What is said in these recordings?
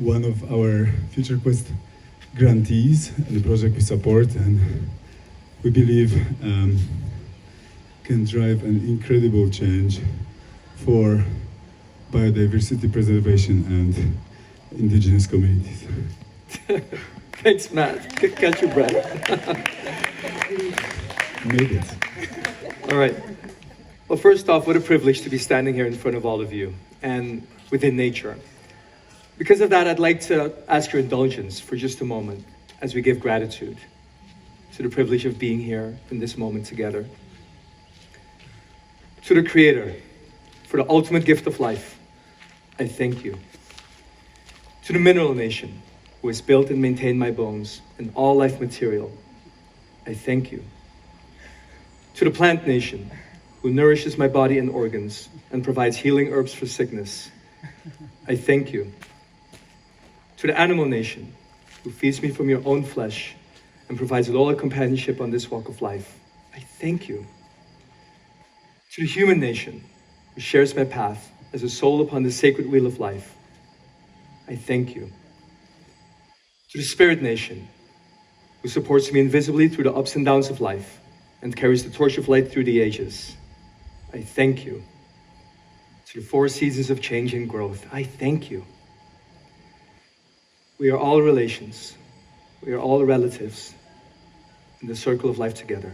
one of our Future Quest grantees and the project we support, and we believe can drive an incredible change for biodiversity preservation and indigenous communities. Thanks, Matt. Catch your breath. Made it. All right. Well, first off, what a privilege to be standing here in front of all of you and within nature. Because of that, I'd like to ask your indulgence for just a moment as we give gratitude to the privilege of being here in this moment together. To the Creator, for the ultimate gift of life, I thank you. To the mineral nation, who has built and maintained my bones and all life material, I thank you. To the plant nation, who nourishes my body and organs and provides healing herbs for sickness, I thank you. To the animal nation, who feeds me from your own flesh and provides loyal companionship on this walk of life, I thank you. To the human nation, who shares my path as a soul upon the sacred wheel of life, I thank you. To the spirit nation, who supports me invisibly through the ups and downs of life and carries the torch of light through the ages, I thank you. To the 4 seasons of change and growth, I thank you. We are all relations. We are all relatives in the circle of life together,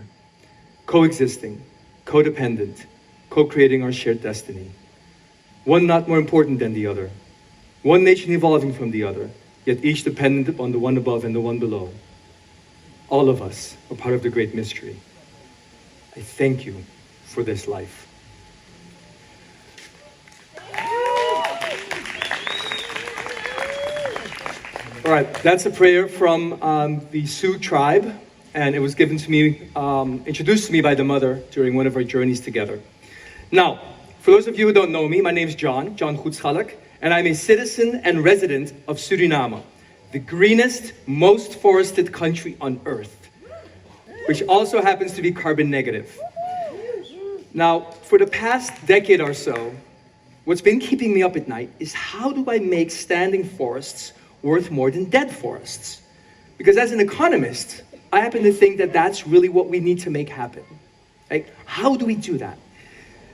coexisting, codependent, co-creating our shared destiny. One not more important than the other. One nation evolving from the other, yet each dependent upon the one above and the one below. All of us are part of the great mystery. I thank you for this life. All right, that's a prayer from the Sioux tribe, and it was given to me, introduced to me by the mother during one of our journeys together. Now, for those of you who don't know me, my name is John Goetschalk, and I'm a citizen and resident of Suriname, the greenest, most forested country on earth, which also happens to be carbon negative. Now, for the past decade or so, what's been keeping me up at night is how do I make standing forests worth more than dead forests? Because as an economist, I happen to think that that's really what we need to make happen. Like, how do we do that?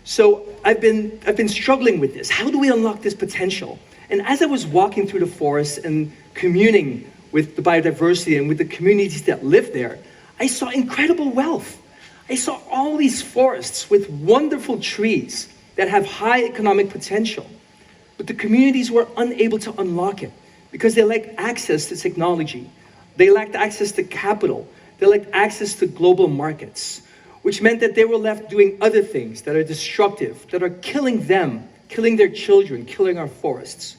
So I've been struggling with this. How do we unlock this potential? And as I was walking through the forest and communing with the biodiversity and with the communities that live there, I saw incredible wealth. I saw all these forests with wonderful trees that have high economic potential, but the communities were unable to unlock it because they lacked access to technology. They lacked access to capital. They lacked access to global markets, which meant that they were left doing other things that are destructive, that are killing them, killing their children, killing our forests.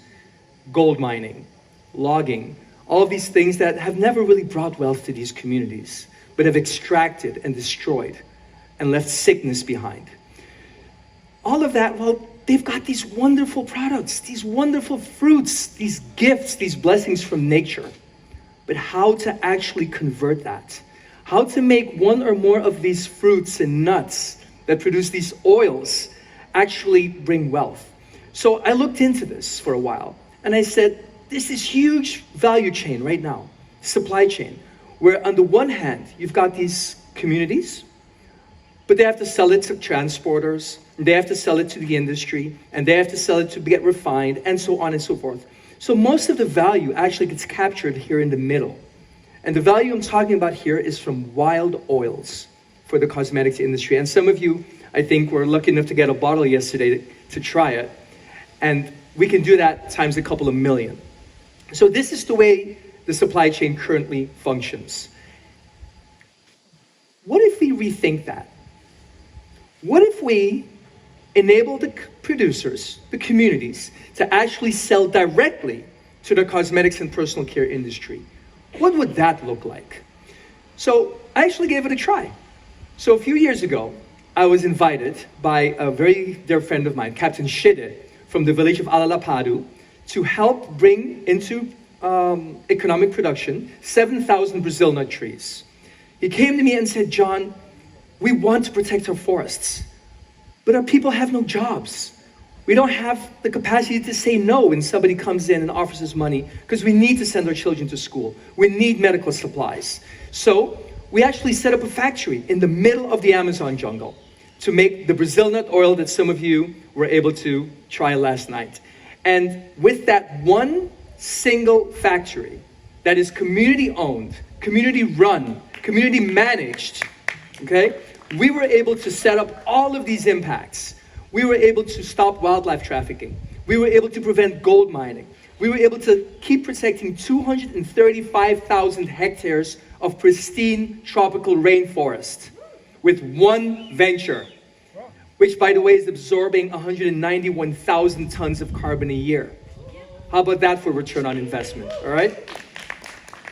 Gold mining, logging, all of these things that have never really brought wealth to these communities, but have extracted and destroyed and left sickness behind. All of that, well, they've got these wonderful products, these wonderful fruits, these gifts, these blessings from nature. But how to actually convert that? How to make one or more of these fruits and nuts that produce these oils actually bring wealth? So I looked into this for a while and I said, there's this huge value chain right now, supply chain, where on the one hand, you've got these communities, but they have to sell it to transporters, they have to sell it to the industry, and they have to sell it to get refined, and so on and so forth. So most of the value actually gets captured here in the middle. And the value I'm talking about here is from wild oils for the cosmetics industry. And some of you, I think, were lucky enough to get a bottle yesterday to try it. And we can do that times a couple of million. So this is the way the supply chain currently functions. What if we rethink that? What if we enable the producers, the communities, to actually sell directly to the cosmetics and personal care industry? What would that look like? So I actually gave it a try. So a few years ago, I was invited by a very dear friend of mine, Captain Shide, from the village of Alalapadu, to help bring into economic production 7,000 Brazil nut trees. He came to me and said, John, we want to protect our forests, but our people have no jobs. We don't have the capacity to say no when somebody comes in and offers us money because we need to send our children to school. We need medical supplies. So we actually set up a factory in the middle of the Amazon jungle to make the Brazil nut oil that some of you were able to try last night. And with that one single factory that is community owned, community run, community managed, okay, we were able to set up all of these impacts. We were able to stop wildlife trafficking. We were able to prevent gold mining. We were able to keep protecting 235,000 hectares of pristine tropical rainforest with one venture, which, by the way, is absorbing 191,000 tons of carbon a year. How about that for return on investment, all right?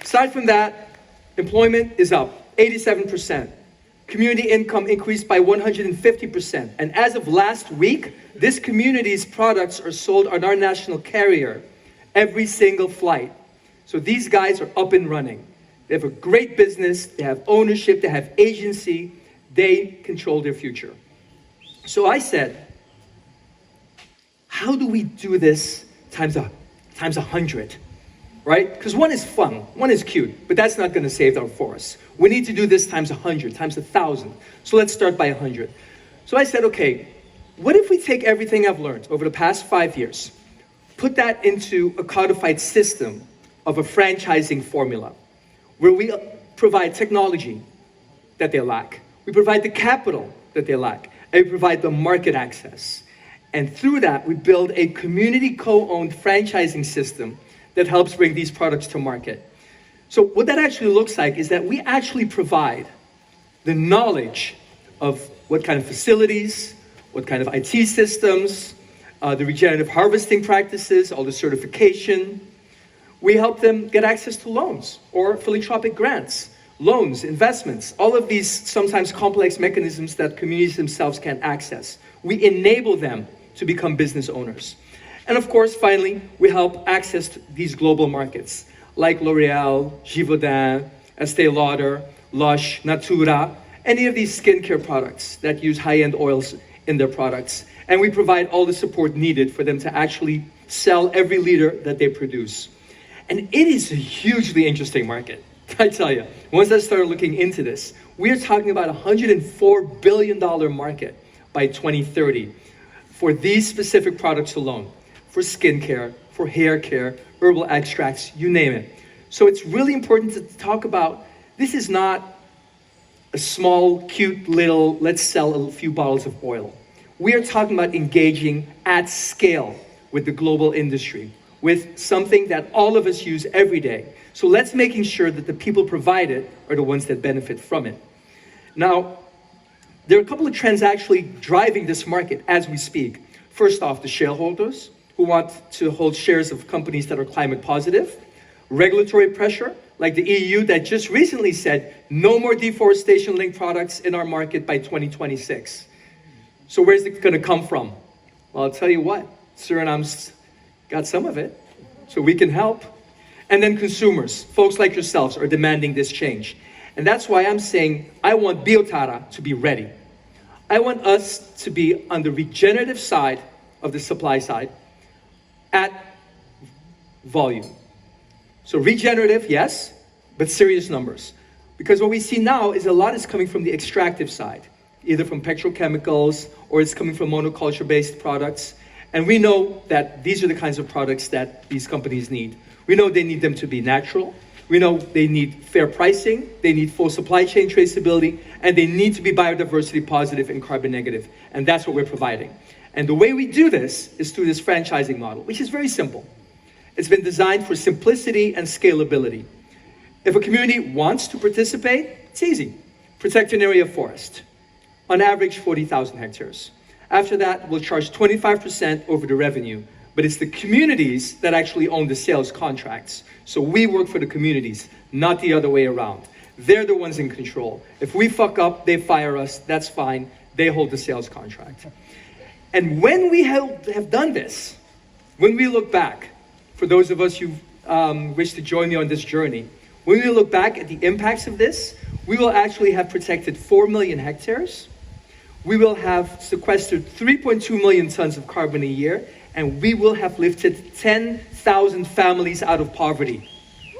Aside from that, employment is up 87%. Community income increased by 150%. And as of last week, this community's products are sold on our national carrier every single flight. So these guys are up and running. They have a great business, they have ownership, they have agency, they control their future. So I said, how do we do this times 100? Right? Because one is fun, one is cute, but that's not going to save our forests. We need to do this times 100, times 1,000. So let's start by 100. So I said, okay, what if we take everything I've learned over the past 5 years, put that into a codified system of a franchising formula, where we provide technology that they lack, we provide the capital that they lack, and we provide the market access. And through that, we build a community co-owned franchising system that helps bring these products to market. So what that actually looks like is that we actually provide the knowledge of what kind of facilities, what kind of IT systems, the regenerative harvesting practices, all the certification. We help them get access to loans or philanthropic grants, loans, investments, all of these sometimes complex mechanisms that communities themselves can't access. We enable them to become business owners. And of course, finally, we help access these global markets like L'Oreal, Givaudan, Estee Lauder, Lush, Natura, any of these skincare products that use high-end oils in their products. And we provide all the support needed for them to actually sell every liter that they produce. And it is a hugely interesting market, I tell you. Once I started looking into this, we are talking about a $104 billion market by 2030 for these specific products alone. For skincare, for hair care, herbal extracts, you name it. So it's really important to talk about, this is not a small, cute little, let's sell a few bottles of oil. We are talking about engaging at scale with the global industry, with something that all of us use every day. So let's making sure that the people provided are the ones that benefit from it. Now, there are a couple of trends actually driving this market as we speak. First off, the shareholders, who want to hold shares of companies that are climate positive, regulatory pressure, like the EU that just recently said no more deforestation-linked products in our market by 2026. So where's it going to come from? Well, I'll tell you what, Suriname's got some of it, so we can help. And then consumers, folks like yourselves, are demanding this change. And that's why I'm saying I want Biotara to be ready. I want us to be on the regenerative side of the supply side, at volume. So regenerative, yes, but serious numbers. Because what we see now is a lot is coming from the extractive side, either from petrochemicals or it's coming from monoculture-based products. And we know that these are the kinds of products that these companies need. We know they need them to be natural. We know they need fair pricing, they need full supply chain traceability, and they need to be biodiversity positive and carbon negative. And that's what we're providing. And the way we do this is through this franchising model, which is very simple. It's been designed for simplicity and scalability. If a community wants to participate, it's easy. Protect an area of forest, on average 40,000 hectares. After that, we'll charge 25% over the revenue, but it's the communities that actually own the sales contracts. So we work for the communities, not the other way around. They're the ones in control. If we fuck up, they fire us, that's fine. They hold the sales contract. And when we have done this, when we look back, for those of us who wish to join me on this journey, when we look back at the impacts of this, we will actually have protected 4 million hectares. we will have sequestered 3.2 million tons of carbon a year, and we will have lifted 10,000 families out of poverty.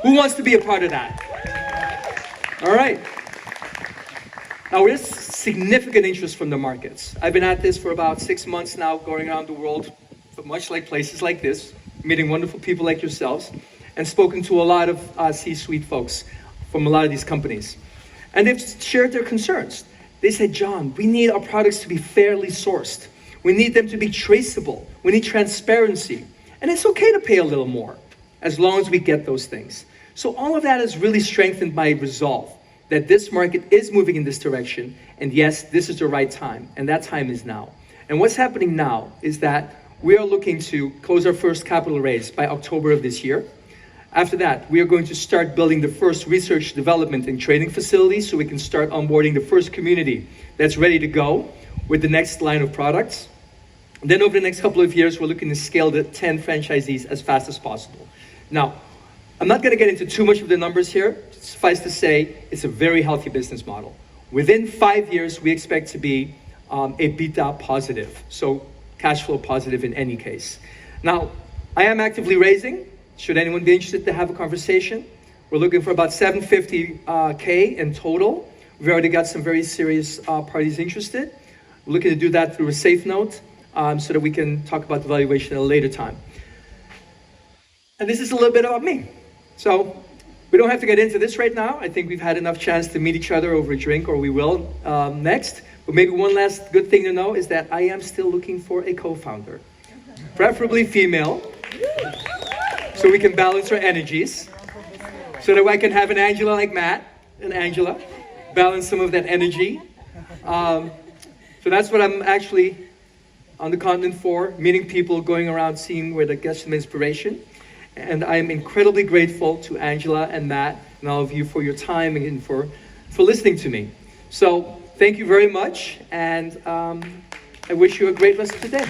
Who wants to be a part of that? All right. Now, there's significant interest from the markets. I've been at this for about 6 months now, going around the world, but much like places like this, meeting wonderful people like yourselves, and spoken to a lot of C-suite folks from a lot of these companies. And they've shared their concerns. They said, John, we need our products to be fairly sourced. We need them to be traceable. We need transparency. And it's okay to pay a little more, as long as we get those things. So all of that has really strengthened my resolve that this market is moving in this direction, and yes, this is the right time, and that time is now. And what's happening now is that we are looking to close our first capital raise by October of this year. After that, we are going to start building the first research, development, and training facilities so we can start onboarding the first community that's ready to go with the next line of products. And then over the next couple of years, we're looking to scale the 10 franchisees as fast as possible. Now, I'm not going to get into too much of the numbers here. Suffice to say, it's a very healthy business model. Within 5 years, we expect to be EBITDA positive, so cash flow positive in any case. Now, I am actively raising. Should anyone be interested to have a conversation? We're looking for about $750K in total. We've already got some very serious parties interested. We're looking to do that through a safe note so that we can talk about the valuation at a later time. And this is a little bit about me. So we don't have to get into this right now. I think we've had enough chance to meet each other over a drink, or we will next. But maybe one last good thing to know is that I am still looking for a co-founder, preferably female, so we can balance our energies, so that I can have an Angela like Matt and Angela, balance some of that energy. So that's what I'm actually on the continent for, meeting people, going around, seeing where that gets some inspiration. And I am incredibly grateful to Angela and Matt and all of you for your time and for listening to me. So thank you very much, and I wish you a great rest of the day.